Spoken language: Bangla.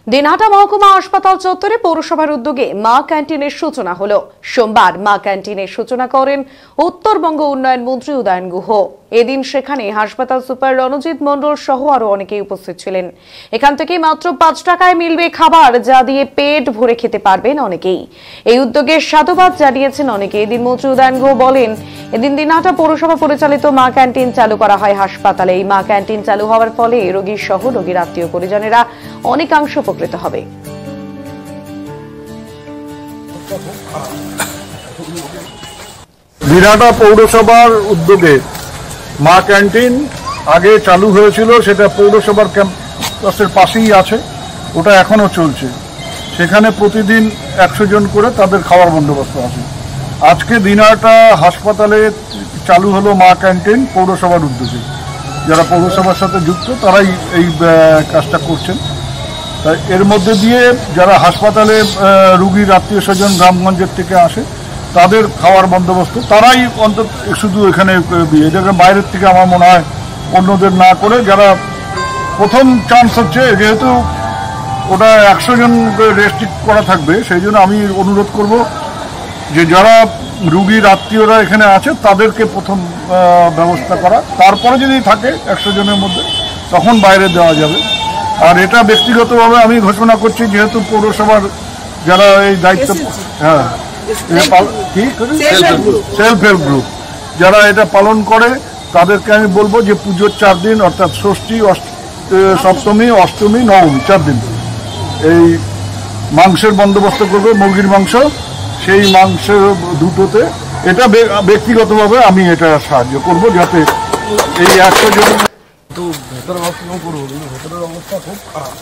দিনহাটা মহকুমা হাসপাতাল চত্বরে পৌরসভার উদ্যোগে মা ক্যান্টিনের সূচনা হলো। সোমবার মা ক্যান্টিনের সূচনা করেন উত্তরবঙ্গ উন্নয়ন মন্ত্রী উদয়ন গুহ। এদিন সেখানে হাসপাতাল সুপার রণজিৎ মণ্ডল সহ আরো অনেকেই উপস্থিত ছিলেন। এখান থেকে মাত্র 5 টাকায় মিলবে খাবার, যা দিয়ে পেট ভরে খেতে পারবেন অনেকেই। এই উদ্যোগের সাধুবাদ জানিয়েছেন অনেকে। এদিন মন্ত্রী উদয়ন গুহ বলেন, এদিন দিনহাটা পৌরসভা পরিচালিত মা ক্যান্টিন চালু করা হয় হাসপাতালে। এই মা ক্যান্টিন চালু হওয়ার ফলে রোগীর সহ রোগীর আত্মীয় পরিজনেরা অনেকাংশ উপকৃত হবে। দিনহাটা পৌরসভার উদ্যোগে মা ক্যান্টিন আগে চালু হয়েছিল, সেটা পৌরসভার ক্যাম্পাসের পাশেই আছে, ওটা এখনো চলছে। সেখানে প্রতিদিন 100 জন করে তাদের খাওয়ার বন্দোবস্ত আছে। আজকে দিনহাটা হাসপাতালে চালু হলো মা ক্যান্টিন পৌরসভার উদ্যোগে। যারা পৌরসভার সাথে যুক্ত তারাই এই কাজটা করছেন। তাই এর মধ্যে দিয়ে যারা হাসপাতালে রুগীর আত্মীয় স্বজন গ্রামগঞ্জের থেকে আসে তাদের খাওয়ার বন্দোবস্ত তারাই অন্তত শুধু এখানে, এটাকে বাইরের থেকে আমার মনে হয় অন্যদের না করে, যারা প্রথম চান্স হচ্ছে, যেহেতু ওটা 100 জন রেস্ট্রিক্ট করা থাকবে, সেই জন্য আমি অনুরোধ করব যে যারা রুগীর আত্মীয়রা এখানে আছে তাদেরকে প্রথম ব্যবস্থা করা, তারপরে যদি থাকে 100 জনের মধ্যে তখন বাইরে দেওয়া যাবে। আর এটা ব্যক্তিগতভাবে আমি ঘোষণা করছি, যেহেতু পৌরসভার যারা এই দায়িত্ব, হ্যাঁ, সেলফ হেল্প গ্রুপ যারা এটা পালন করে তাদেরকে আমি বলবো যে পুজোর 4 দিন, অর্থাৎ ষষ্ঠী, সপ্তমী, অষ্টমী, নবমী 4 দিন এই মাংসের বন্দোবস্ত করবে, মুরগির মাংস, সেই মাংসের দুটোতে। এটা ব্যক্তিগতভাবে আমি এটা সাহায্য করব, যাতে এই 100 জন। তো ভেতরের অবস্থা করবো, কিন্তু ভেতরের অবস্থা খুব খারাপ,